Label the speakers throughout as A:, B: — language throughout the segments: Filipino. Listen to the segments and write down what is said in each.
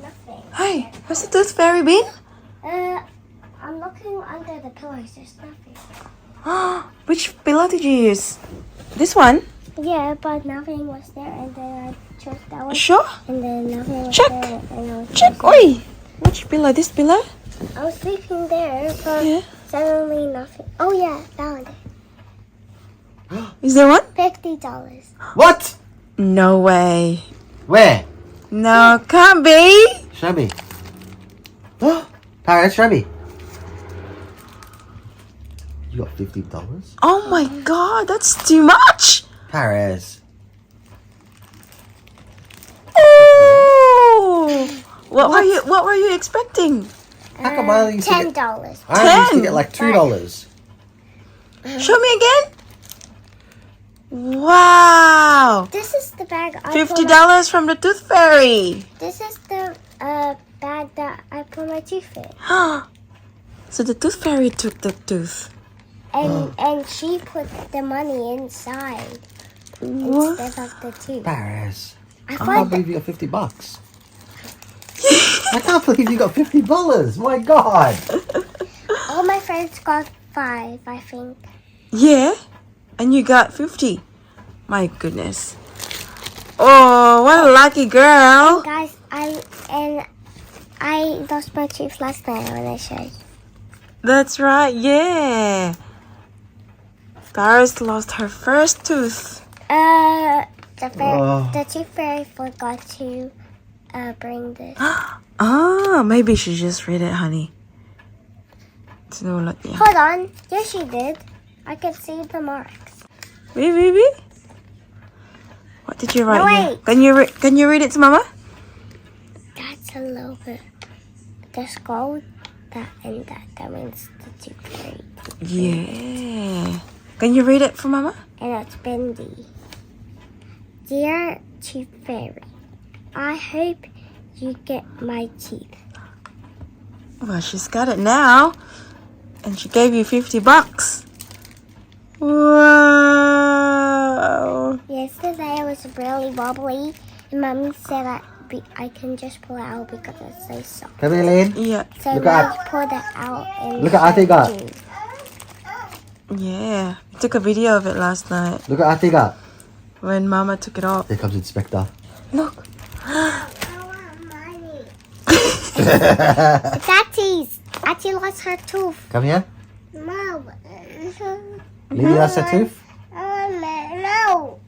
A: nothing.
B: Hey, where's the tooth fairy been?
A: I'm looking under the pillows. There's nothing.
B: Which pillow did you use? This one?
A: Yeah, but nothing was there, and then I chose that one.
B: Sure.
A: And then nothing was
B: Check.
A: there. And I was
B: Check. Oi! Which pillow? This pillow?
A: I was sleeping there, but
B: Yeah.
A: suddenly nothing. Oh yeah, found it.
B: Is there one?
A: $50.
C: What?
B: No way.
C: Where?
B: No, can't be.
C: Show me. Paris, show me. You got $50?
B: Oh my god, that's too much.
C: Paris.
B: Oh! What were you expecting?
C: How come I only used to
A: $10.
C: get, I only used to get like $2?
B: Show me again. Wow!
A: This is the bag.
B: $50 from the tooth fairy.
A: This is the bag that I put my tooth in,
B: So the tooth fairy took the tooth.
A: and she put the money inside
B: What?
A: instead of the tooth.
C: Paris.
A: I
C: I can't
A: find
C: believe you got $50. I can't believe you got $50. My God.
A: all my friends got 5, I think.
B: Yeah, and you got 50. My goodness. Oh, what a lucky girl.
A: Guys, I lost my tooth last night when I showed you.
B: That's right, yeah. Paris lost her first tooth.
A: The tooth fairy forgot to bring this.
B: Ah, maybe she just read it, honey. Sinulat niya.
A: Hold on. Yes, she did. I could see the marks.
B: Baby? What did you write
A: No,
B: here?
A: wait.
B: Can you read it to Mama?
A: That's a little bit. The skull, that and that. That means the tooth fairy.
B: Yeah. Can you read it for Mama?
A: And it's bendy. Dear Tooth Fairy, I hope you get my teeth.
B: Well, she's got it now. And she gave you $50. Wow.
A: Yesterday it was really wobbly, and Mommy said I can just pull it out because it's so soft.
C: Come here, Lynn.
B: Yeah.
A: So
C: Look
A: we
C: at-
A: pulled it out and
C: Look at Atiga.
B: Yeah. I took a video of it last night
C: Look at Atiga.
B: when Mama took it off.
C: Here comes Inspector.
B: Look.
A: It's Attie's. Attie lost her tooth.
C: Come here.
A: Mom.
C: Lily lost her tooth.
A: No.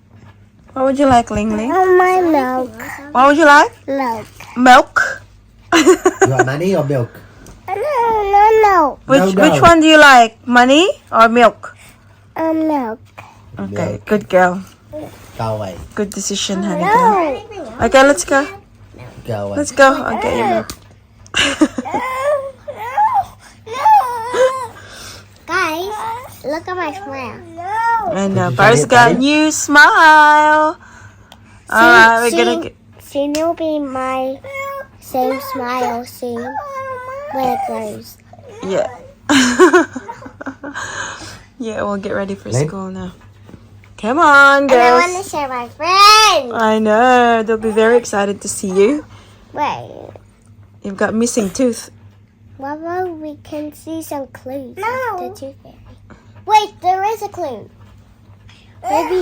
B: What would you like, Ling Ling?
A: Oh, my milk.
B: What would you like?
A: Milk.
B: Milk.
C: You want money or milk?
A: No.
B: Which
C: No.
B: which one do you like? Money or milk?
A: Milk.
B: Okay,
C: Milk.
B: good girl.
C: Go away.
B: Good decision, honey girl. Okay, let's go.
C: Go away.
B: Let's go. I'll get you milk.
A: Guys, look at my smile.
B: And
C: Did you
B: Paris
C: try it,
B: got a
C: Daddy?
B: new smile. Alright, we're gonna get.
A: Soon will be my same smile soon when it grows.
B: Yeah. Yeah, we'll get ready for
C: Lane?
B: school now. Come on,
A: And I want to
B: girls.
A: share my friends.
B: I know. They'll be very excited to see you.
A: Wait.
B: You've got missing tooth.
A: Well, we can see some clues of the tooth fairy. Wait, there is a clue. Maybe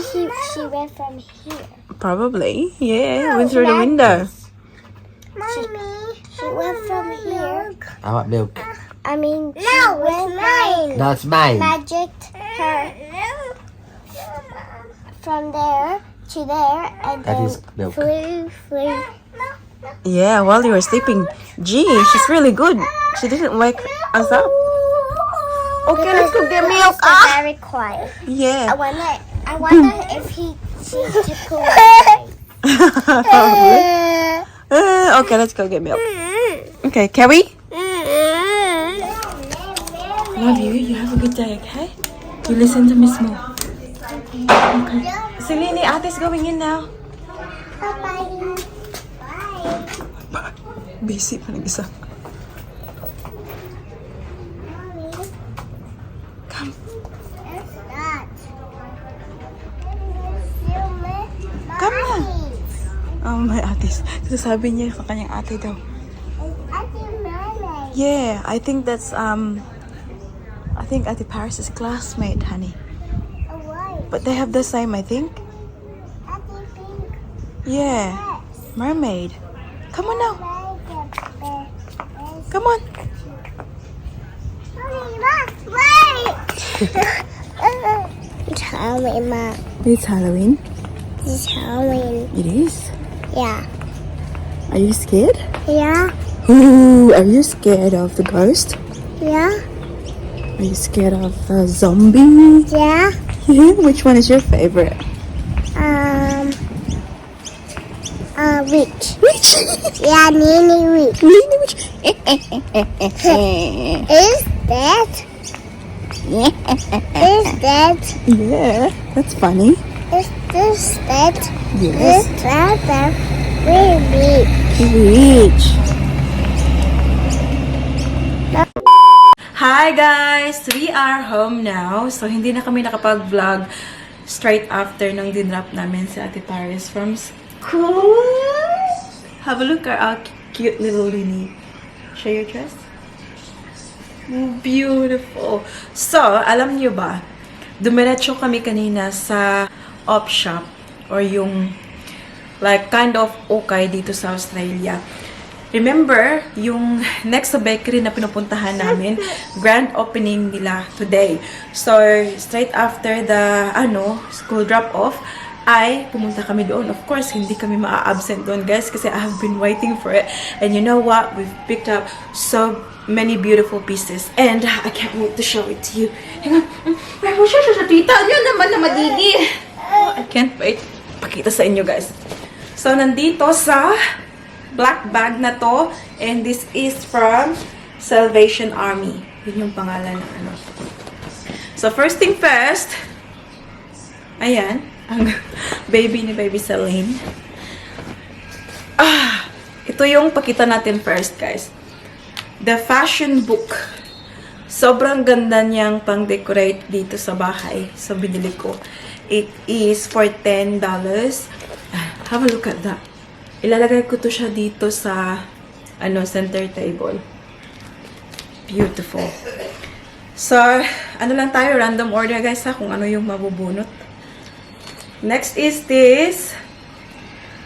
A: she went from here.
B: Probably. Yeah, went through the window.
A: Mommy, she went from here.
C: I want milk.
A: I mean, she went mine.
C: No, it's mine.
A: Magicked her from there to there, and
C: That
A: then
C: is milk.
A: flew.
B: Yeah, while you were sleeping. Gee, she's really good. She didn't wake us up. Okay, let's go get milk.
A: Because they're very quiet.
B: Yeah.
A: I wonder if she took away.
B: Okay, let's go get milk. Okay, can we? Love you. You have a good day, okay? You listen to Miss Mo. Okay. Selene, Ate's going in now.
A: Bye.
B: Busy pa nag-isa. Come. Come na. Oh, my atis. Sasabi niya sa kanyang ate daw. Yeah, I think that's I think Ate Paris's classmate, honey. But they have the same, I think. Yeah, mermaid. Come on now. Come on.
A: It's Halloween, Mom.
B: It's Halloween.
A: It's Halloween.
B: It is.
A: Yeah.
B: Are you scared?
A: Yeah.
B: Ooh, are you scared of the ghost?
A: Yeah.
B: Are you scared of the zombie?
A: Yeah.
B: Which one is your favorite?
A: Witch.
B: Which?
A: Yeah, Nini Witch.
B: Which?
A: Is that? Is that?
B: Yeah, that's funny.
A: Is this that?
B: Yes.
A: Is that really?
B: Which? Hi guys! We are home now. So, hindi na kami nakapag-vlog straight after nung dinrap namin si Ate Paris from school. Have a look at our cute little Lini. Show your dress. Beautiful. So, alam niyo ba, dumiretso kami kanina sa op shop or yung like kind of okay dito sa Australia. Remember, yung next sa bakery na pinupuntahan namin, grand opening nila today. So, straight after the school drop-off, ay pumunta kami doon. Of course, hindi kami maa-absent doon, guys, kasi I have been waiting for it. And you know what? We've picked up so many beautiful pieces. And I can't wait to show it to you. Hang on. Where mo siya sa tita? Ano naman na magigi? I can't wait. Pakita sa inyo, guys. So, nandito sa black bag na to. And this is from Salvation Army. Yun yung pangalan ng ano. So, first thing first, ayan. Ang baby ni Baby Celine. Ito yung pakita natin first, guys. The fashion book. Sobrang ganda niyang pang-decorate dito sa bahay. So, binili ko. It is for $10. Have a look at that. Ilalagay ko to siya dito sa center table. Beautiful. So, lang tayo, random order, guys, ha, kung ano yung mabubunot. Next is this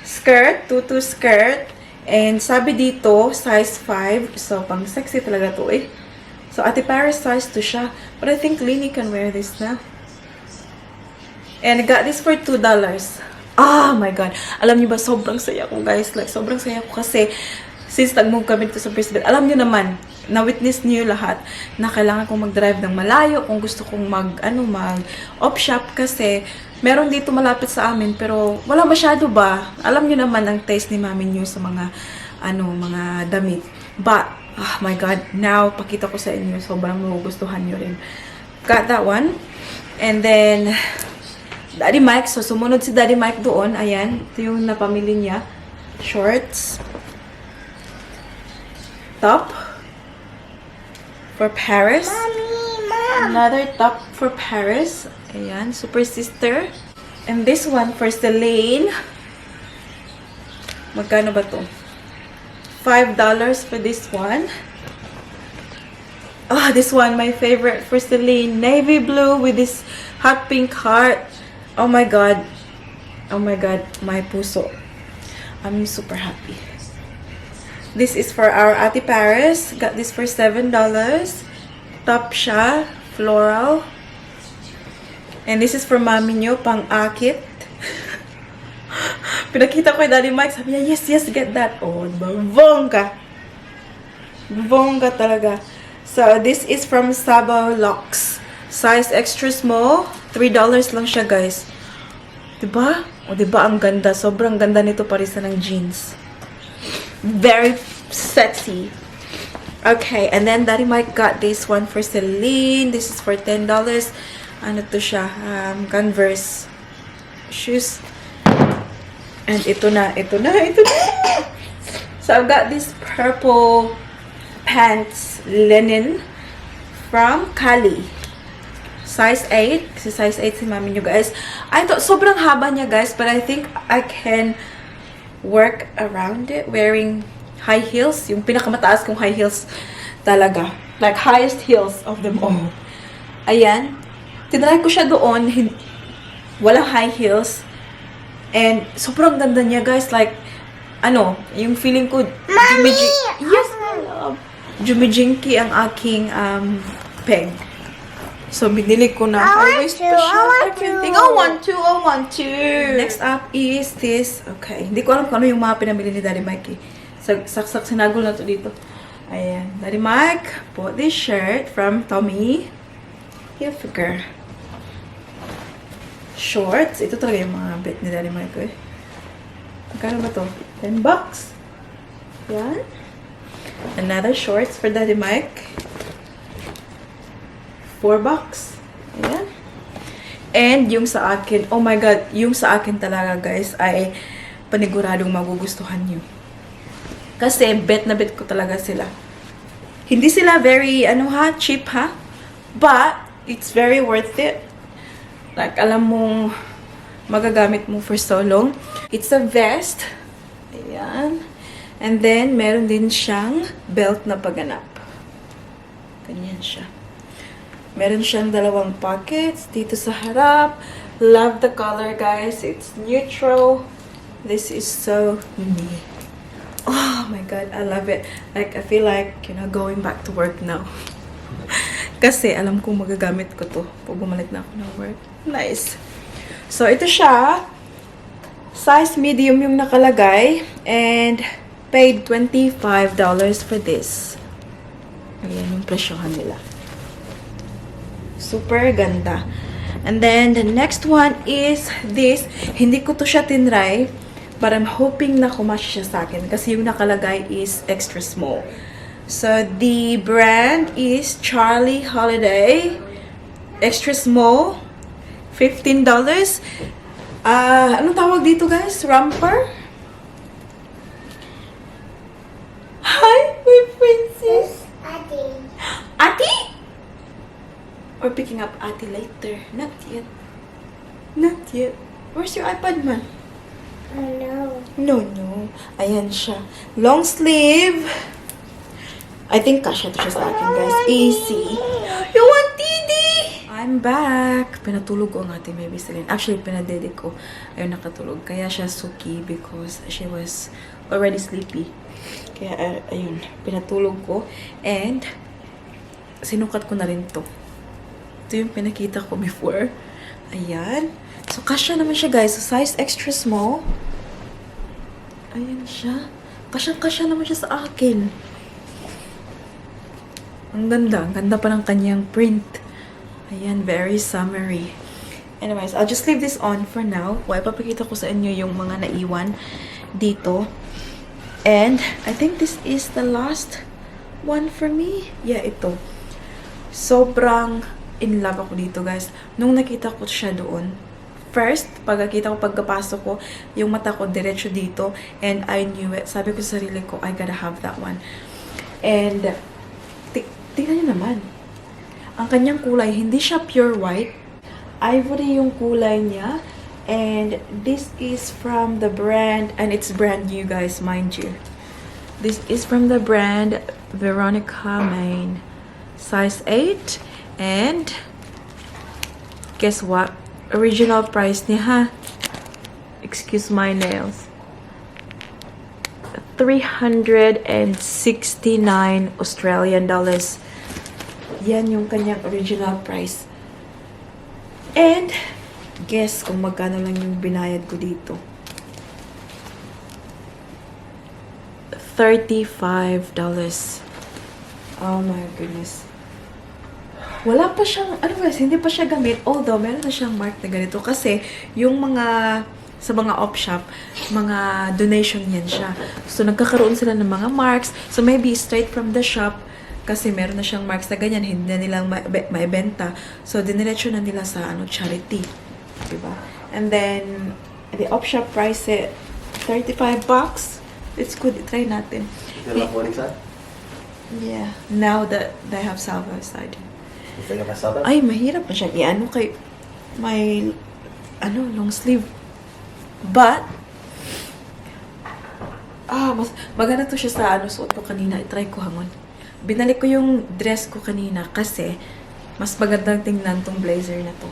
B: skirt, tutu skirt. And sabi dito, size 5. So, pang sexy talaga to eh. So, Ate Paris size to siya. But I think Lini can wear this na. And I got this for $2. Oh my God. Alam niyo ba, sobrang saya ko, guys. Like, sobrang saya ko kasi since nag-move kami dito sa first bed, alam niyo naman, na-witness niyo lahat na kailangan kong mag-drive ng malayo kung gusto kong mag-op shop kasi meron dito malapit sa amin pero wala masyado ba. Alam niyo naman ang taste ni mami niyo sa mga mga damit. But oh my God, now pakita ko sa inyo, sobrang magugustuhan niyo rin. Got that one. And then Daddy Mike, so sumunod si Daddy Mike doon. Ayan, ito yung napamili niya. Shorts. Top. For Paris.
A: Mom.
B: Another top for Paris. Ayan, Super Sister. And this one for Celine. Magkano ba to? $5 for this one. Oh, this one, my favorite for Celine. Navy blue with this hot pink heart. Oh my God. Oh my God, my puso. I'm super happy. This is for our Ate Paris. Got this for $7. Top siya. Floral. And this is for mami nyo. Pang-akit. Pinakita ko kay Daddy Mike. Sabi niya, yes, yes, get that. Oh, bongga. Bongga talaga. So, this is from Sabaw Locks. Size extra small. $3 lang siya, guys. Diba? O, diba ang ganda? Sobrang ganda nito parisa ng jeans. Very sexy. Okay, and then Daddy Mike got this one for Celine. This is for $10. Ano to siya? Converse shoes. And ito na. So I've got this purple pants linen from Kali. Size 8. Kasi size 8 si mami nyo, guys. I thought sobrang haba niya, guys. But I think I can work around it wearing high heels. Yung pinakamataas kong high heels talaga. Like, highest heels of them all. Ayan. Tinry ko siya doon. Walang high heels. And, sobrang ganda niya, guys. Like, yung feeling ko, yes, my love. Jumijinky ang aking peg. So, binili ko na. I want to. Next up is this. Okay. Hindi ko alam kung ano yung mga pinamili ni Daddy Mike. Saksak sinagol na to dito. Ayan. Daddy Mike bought this shirt from Tommy Hilfiger. Shorts. Ito talaga yung mga bet ni Daddy Mike eh. Magkano ba to? $10. Yan. Another shorts for Daddy Mike. $4. Ayan. And yung sa akin, oh my God, yung sa akin talaga guys ay paniguradong magugustuhan nyo. Kasi bet na bet ko talaga sila. Hindi sila very, cheap ha? But, it's very worth it. Like, alam mong magagamit mo for so long. It's a vest. Ayan. And then, meron din siyang belt na paganap. Ganyan siya. Meron siyang dalawang pockets dito sa harap. Love the color, guys. It's neutral. This is so unique. Oh my God, I love it. Like, I feel like, going back to work now. Kasi, alam kong magagamit ko to pag bumalik na ako ng work. Nice. So, ito siya. Size medium yung nakalagay. And, paid $25 for this. Ayan yung presyohan nila. Super ganda. And then, the next one is this. Hindi ko to siya tinry. But I'm hoping na kumasya siya sa akin. Kasi yung nakalagay is extra small. So, the brand is Charlie Holiday. Extra small. $15. Anong tawag dito, guys? Romper? Hi, my princess.
A: Ate.
B: Ate? Or picking up Ate later. Not yet. Not yet. Where's your iPad, man?
A: Oh
B: No.
A: no.
B: Ayan siya. Long sleeve. I think kasya to siya sa akin, guys. Easy. You want Didi? I'm back. Pinatulog ko ang ating baby Celine. Actually, pinadede ko. Ayun, nakatulog. Kaya siya suki because she was already sleepy. Kaya, ayun, pinatulog ko. And, sinukat ko na rin to. Ito yung pinakita ko before. Ayan. So, kasya naman siya, guys. So, size extra small. Ayan siya. Kasya naman siya sa akin. Ang ganda. Ang ganda pa ng kanyang print. Ayan, very summery. Anyways, I'll just leave this on for now. Papakita ko sa inyo yung mga naiwan dito. And, I think this is the last one for me. Yeah, ito. Sobrang in love ako dito, guys. Nung nakita ko siya doon, first, pagkakita ko, pagkapasok ko, yung mata ko diretso dito, and I knew it. Sabi ko sa sarili ko, I gotta have that one. And, tingnan nyo naman. Ang kanyang kulay, hindi siya pure white. Ivory yung kulay niya. And, this is from the brand, and it's brand new, guys, mind you. This is from the brand Veronica Main. Size 8. And, guess what? Original price niya, ha? Excuse my nails. $369 Australian dollars. Yan yung kanyang original price. And, guess kung magkano lang yung binayad ko dito. $35. Oh my goodness. Wala pa siyang, hindi pa siya gamit. Although, meron na siyang mark na ganito. Kasi, yung sa mga op shop, mga donation yan siya. So, nagkakaroon sila ng mga marks. So, maybe straight from the shop, kasi meron na siyang marks na ganyan, hindi na nilang maibenta. So, diniretso na nila sa charity. Diba? And then, the op shop price it, $35. It's good. Try natin.
C: Is it like what inside?
B: Yeah. Now that they have salvo side.
C: You think I saw that?
B: Ay, mahirap pa siya i-ano kay may long sleeve. But Mas maganda to siya sa suot ko kanina. I-try ko hamon. Binalik ko yung dress ko kanina kasi mas magandang tingnan tong blazer na to.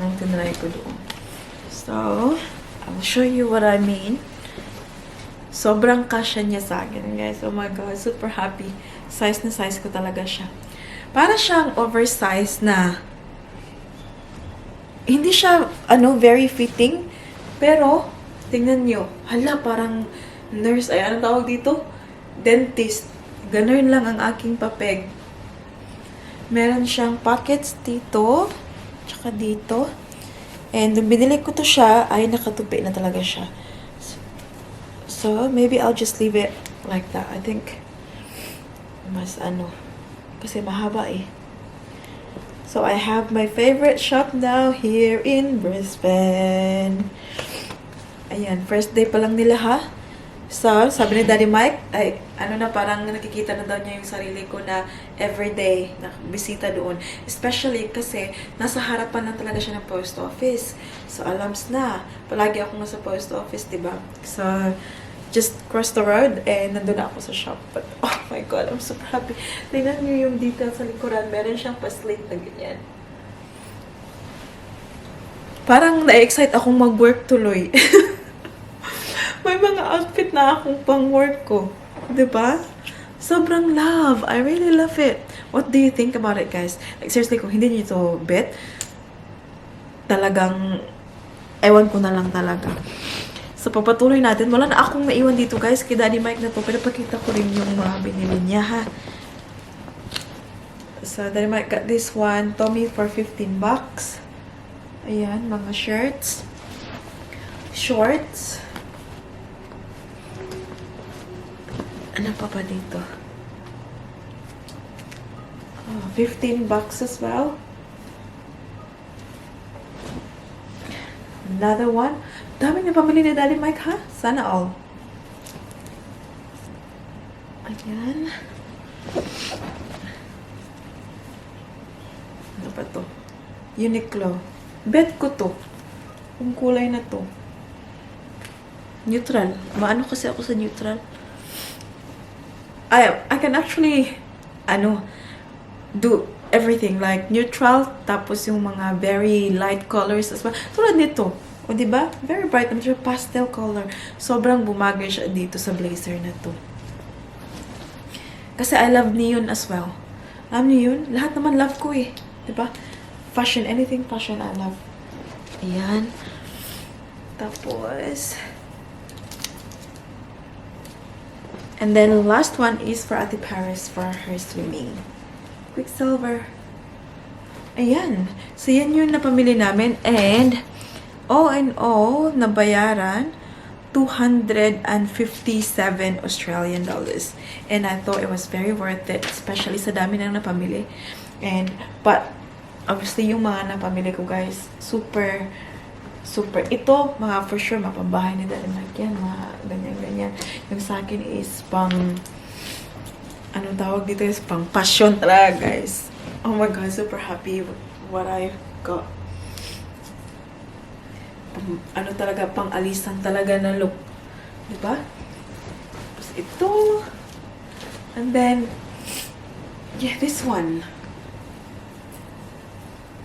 B: Ang tinry ko doon. So, I'll show you what I mean. Sobrang kasya niya sa akin, guys. Oh my God, super happy. Size na size ko talaga siya. Para siyang oversized na hindi siya, very fitting. Pero, tingnan nyo. Hala, parang nurse. Ay, anong tawag dito? Dentist. Ganun lang ang aking papeg. Meron siyang pockets dito. Tsaka dito. And, nung binili ko to siya, ay nakatupi na talaga siya. So, maybe I'll just leave it like that. I think, mas kasi mahaba eh. So, I have my favorite shop now here in Brisbane. Ayan, first day pa lang nila ha. So, sabi ni Daddy Mike, ay, parang nakikita na daw niya yung sarili ko na everyday na bisita doon. Especially kasi, nasa harapan lang talaga siya ng post office. So, alams na. Palagi ako nasa post office, diba? So, just cross the road and nandun na ako sa shop. But, oh my God, I'm super happy. Tingnan niyo yung detail sa likuran. Meron siyang pa-slate na ganyan. Parang na-excite akong mag-work tuloy. May mga outfit na akong pang-work ko. Diba? Sobrang love. I really love it. What do you think about it, guys? Like, seriously, kung hindi niyo ito bet, talagang, ewan ko na lang talaga. So, papatuloy natin. Wala na akong naiwan dito, guys. Kay Daddy Mike na to. Pinapakita ko rin yung mga binili niya, ha. So, Daddy Mike got this one. Tommy for $15. Ayan, mga shirts. Shorts. Ano pa ba dito? Oh, $15 as well. Another one. Dami na pamili ni Daddy Mike, ha? Sana all. Ayan. Ano pa to? Uniqlo. Bet ko to. Kung kulay na to. Neutral. Maano kasi ako sa neutral. I can actually, do everything. Like, neutral, tapos yung mga very light colors as well. Tulad nito. O, diba? Very bright. Medyo pastel color. Sobrang bumagay siya dito sa blazer na to. Kasi I love neon as well. Alam niyo yun? Lahat naman love ko eh. Diba? Fashion. Anything fashion I love. Ayan. Tapos, and then the last one is for Ate Paris for her swimming. Quicksilver. Ayan. So, yan yung napamili namin. And, all in all, nabayaran 257 Australian dollars. And I thought it was very worth it, especially sa dami nang napamili. But, obviously, yung mga napamili ko, guys, super. Ito, mga for sure, mapambahay ni Daddy Mike yan, mga ganyan-ganyan. Yung sa akin is pang, anong tawag dito is pang passion talaga, guys. Oh my God, super happy with what I got. Talaga, pang alisan talaga na look. Diba? Tapos ito. And then, yeah, this one.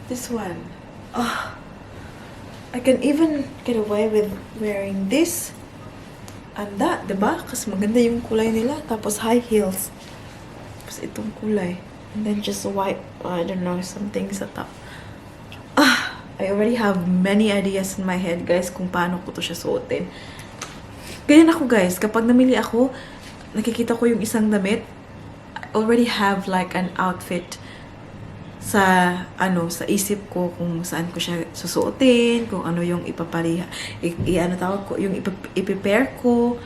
B: This one. I can even get away with wearing this and that, diba? Kasi maganda yung kulay nila. Tapos high heels. Tapos itong kulay. And then just white, I don't know, something sa top. I already have many ideas in my head, guys, kung paano ko to siya suotin. Ganyan ako, guys. Kapag namili ako, nakikita ko yung isang damit, I already have like an outfit sa isip ko kung saan ko siya susuotin, kung ano yung ipapariha, tawag ko, yung i-prepare ko.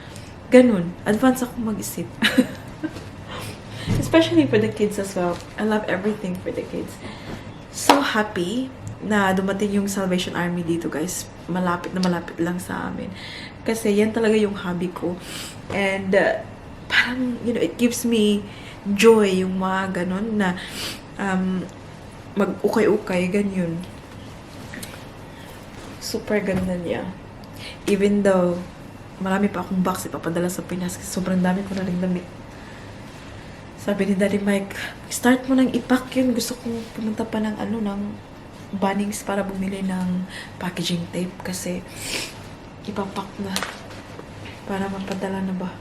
B: Ganun. Advance ako mag-isip. Especially for the kids as well. I love everything for the kids. So happy na dumating yung Salvation Army dito, guys. Malapit na malapit lang sa amin. Kasi yan talaga yung hobby ko. And parang, it gives me joy yung mga ganun na mag-ukay-ukay, ganyan. Super ganda niya. Even though marami pa akong box ipapadala sa Pinas kasi sobrang dami ko na rin damit. Sabi ni Daddy Mike, start mo nang ipack yun. Gusto ko pumunta pa ng ng Bunnings para bumili ng packaging tape kasi ipapack na para mapadala na ba.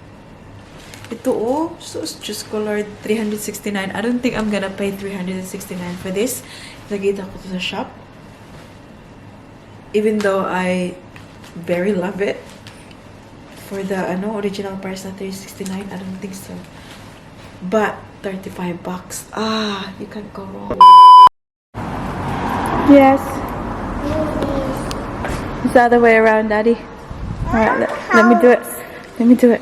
B: Ito so just colored 369. I don't think I'm gonna pay 369 for this. Nagita ko to sa shop. Even though I very love it. For the original price na 369, I don't think so. But $35. You can't go wrong. Yes. It's the other way around, Daddy. Alright, let me do it. Let me do it.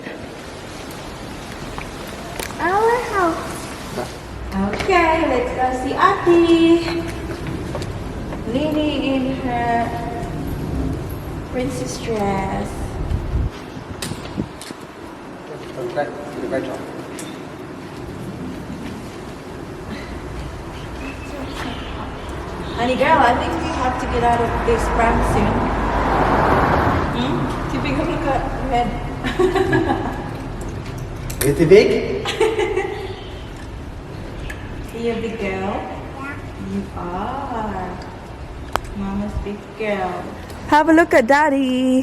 A: Our house.
B: Okay, let's go see Ati. Lily in her princess dress.
C: Okay, you do a great job.
B: Honey girl, I think we have to get out of this pram soon. Keeping a look at your head.
C: Is it big?
B: See you, big girl? You are. Mama's big girl. Have a look at Daddy.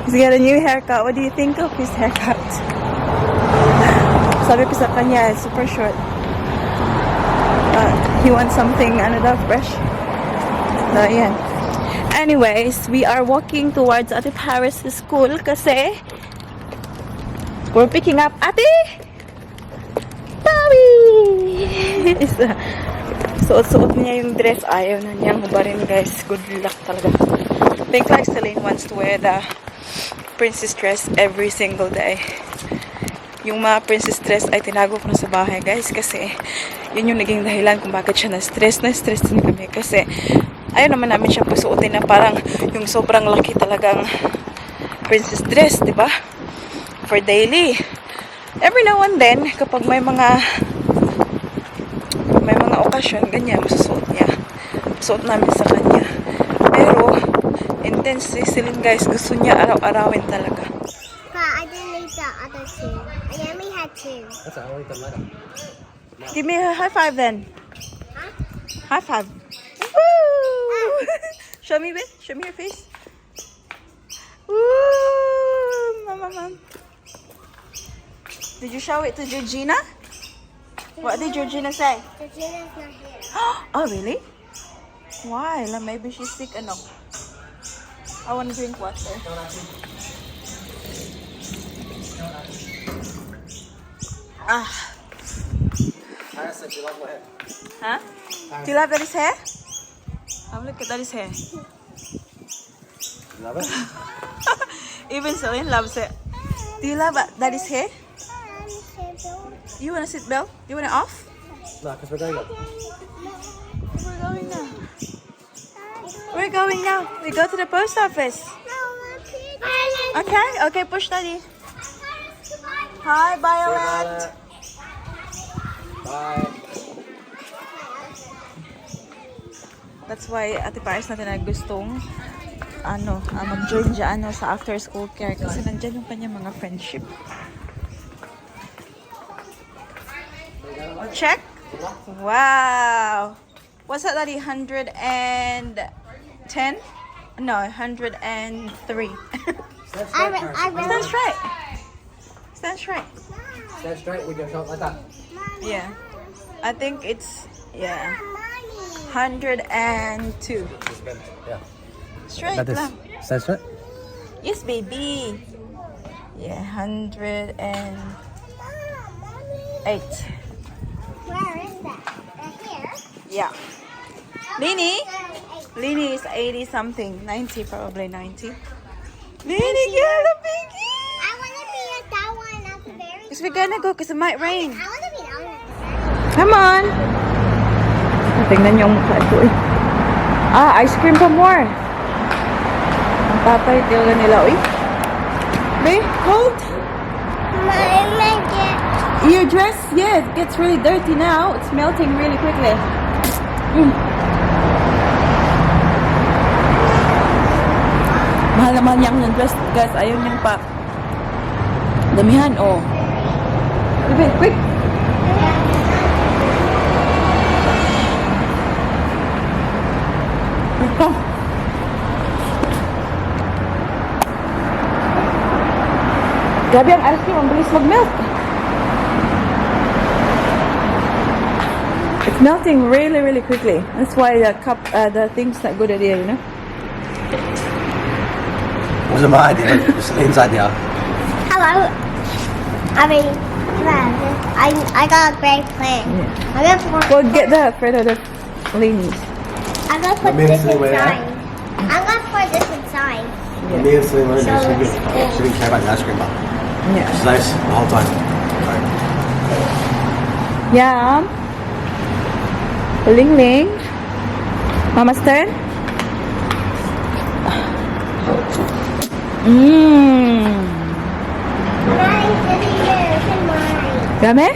B: He's got a new haircut. What do you think of his haircut? Sabi ko sa kanya, it's super short. He wants something fresh. So, yeah. Anyways, we are walking towards Ate Paris' school kasi we're picking up Ate Pawi! Suot-suot niya yung dress. Ayaw na niyang hubarin, guys. Good luck talaga. I think like Celine wants to wear the princess dress every single day. Yung mga princess dress ay tinago ko na sa bahay, guys, kasi yun yung naging dahilan kung bakit siya na-stress. Na-stress din kami kasi ayaw naman namin siya pasuotin na parang yung sobrang laki talagang princess dress, di ba? For daily. Every now and then, kapag may mga okasyon, ganyan, masusuot niya. Suot namin sa kanya. Pero, intense si Celine, guys. Gusto niya araw-arawin talaga.
A: I didn't need the other two. I only had two.
C: That's it, I'll eat them later.
B: Give me a high five then.
A: Huh?
B: High five. Woo! Show me, babe. Show me your face. Woo! Mom. Did you show it to Georgina? What did Georgina say?
A: Georgina's not here.
B: Oh, really? Why? Maybe she's sick. I want to drink water.
C: Paris said you love my hair.
B: Huh? Do you love Daddy's hair? Have a look at Daddy's hair.
C: You love it?
B: Even Celine loves it. Do you love Daddy's hair? You want a seatbelt? You want it off?
C: No, because we're going up.
B: We're going now. We're going now. We go to the post office. Okay, push Daddy. Hi, Violet.
C: Bye.
B: That's why Ate Paris natin na gustong mag-join dyan sa after school care kasi nandyan yung kanyang mga friendship. Check. Wow. What's that, Daddy? 110? No, 103. Stand straight. Stand straight.
C: Stand straight with your shot like that.
B: Yeah. I think it's 102.
C: Yeah.
B: Straight
C: Like this.
B: lang.
C: Stand straight.
B: Yes, baby. Yeah, 108.
A: Where is that? Right here?
B: Yeah. Lini is 80 something. 90, probably 90. Lini, get a piggy!
A: I want to be at that one at the very
B: Because we're gonna go because it might rain.
A: I want to be down at the
B: Come on! Tingnan niyo ang mukha ito eh. Ice cream pa more. Ang tatay talaga nila, uy. Babe, cold? Your dress, yeah, it gets really dirty now. It's melting really quickly. Mahal naman niyang dress, guys. Ayaw niyang pa. Damihan, oh. Quick, quick. Ito. Grabe ang ice cream. Ang bilis mag-melt. It's melting really, really quickly. That's why the cup, the thing's not good idea, you know?
C: Wasn't my idea. It's inside there.
A: Hello. I got a great plan.
B: Yeah.
A: I'm gonna put,
B: Well, get the Fredo, the Lainey's.
A: I'm gonna put
C: Maybe
A: this
C: it's the way
A: inside. I'm gonna put this inside.
C: Me and Celine were
A: So
C: there.
A: let's go.
C: She didn't care about the ice cream bar.
B: Yeah.
C: It's nice the whole time.
B: Yum. Ling Ling. Mama's turn. Mmm.
A: Mommy, sitting here. Come on.
B: Dami?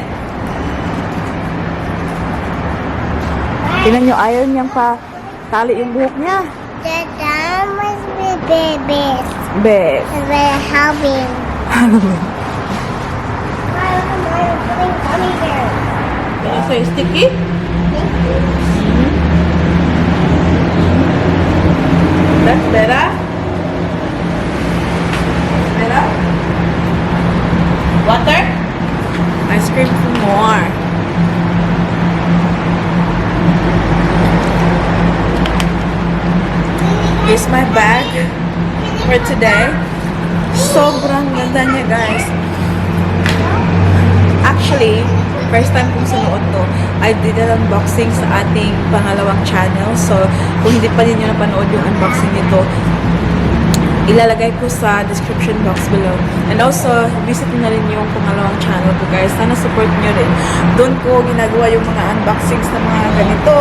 B: Tingnan nyo, ayaw niyang pa tali yung buhok niya.
A: The dam was with babies.
B: Bes.
A: And they're helping. I'm putting gummy bears.
B: So, sticky? That's better? Better? Water? Ice cream for more. This is my bag for today. Sobrang ganda niya, guys. Actually, first time kong sunuot to, I did an unboxing sa ating pangalawang channel. So, kung hindi pa din nyo napanood yung unboxing nito, ilalagay ko sa description box below. And also, visit nyo na rin yung pangalawang channel ko, guys. Sana support nyo rin. Doon ko ginagawa yung mga unboxings na mga ganito.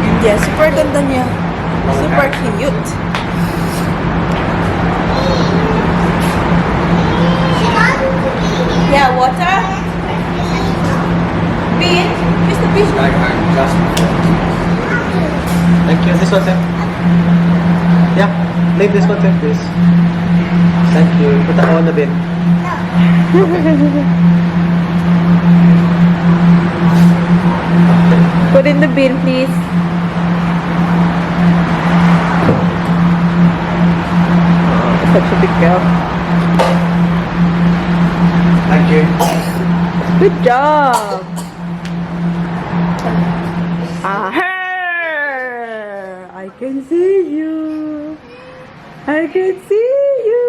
B: And yeah, super ganda niya. Super cute. Yeah, water. Bean. Mr. Bean.
C: Thank you. This one, sir. Yeah, leave this one, sir, please. Thank you. Put that on the bin.
B: Put in the bin, please. Oh, such a big girl.
C: Thank you.
B: Good job. I can see you. I can see you.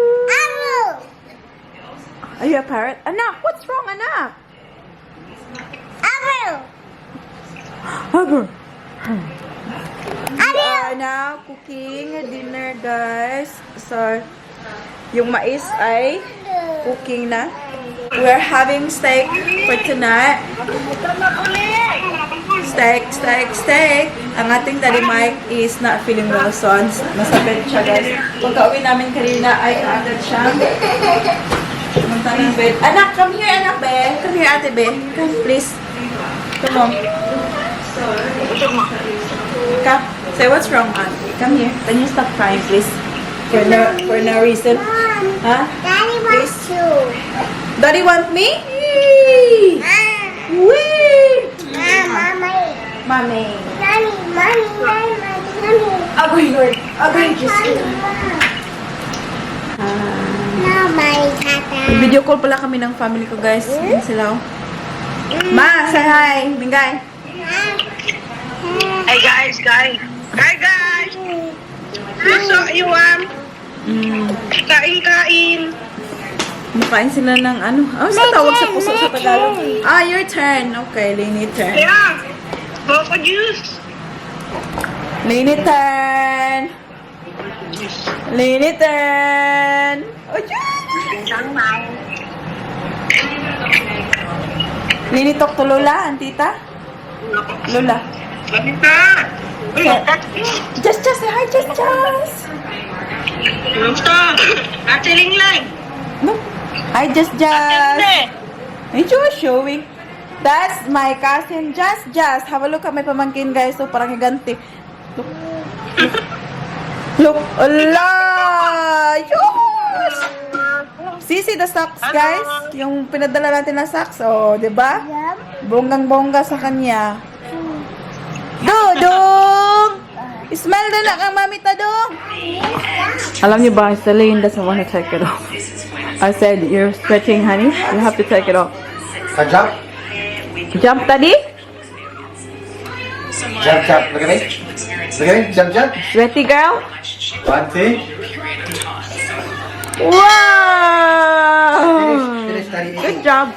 B: Are you a parrot? Anak, what's wrong, anak? Hugger. We are now cooking dinner, guys. So, yung mais ay cooking na. We're having steak for tonight. Steak. Ang ating daddy Mike is not feeling well, so masabit siya, guys. Pagka-uwi namin kanina ay agad siya. Pumunta ng bed. Anak, come here, anak, be. Come here, ate, be. Come, please. Come on. Come. Say what's wrong, auntie. Come here. Can you stop crying, please? For no reason. Huh?
A: Daddy wants to.
B: Daddy want me? Wee! Wee! Mommy.
A: Mommy.
B: Agoy, Lord. Agoy, Diyos ko.
A: No, my tata.
B: Video call pala kami ng family ko, guys. Yan sila, oh. Ma, say hi. Bingay.
D: Hey guys. Hi guys. Gusto you kain.
B: Makain sila ng ano. Oh, sa tawag sa puso sa Tagalog. Ah, your turn. Okay, Lainey turn.
D: Yeah. Coco juice.
B: Lainey turn. Lainey turn. Oh, Lainey talk to Lola, Antita. Lola.
D: Lamita.
B: Just say hi, just.
D: Gusto. Ate Linglang.
B: No. Hi, just. Ain't you showing? That's my cousin, just. Have a look at my pamangkin, guys. So, parang higanti. Look. Look, ala! Yun! See the socks, guys? Yung pinadala natin na socks, oh, di ba? Bonggang-bongga sa kanya. Dudong! Smile na lang ang mami Tadong! Alam niyo ba, Celine doesn't want to take it off. I said, you're stretching, honey. You have to take it off.
C: Jump.
B: Jump, Daddy?
C: Jump, jump. Look at me. Look at me. Jump, jump.
B: Sweaty girl?
C: 1, 2.
B: Wow!
C: Finish, Daddy.
B: Good job.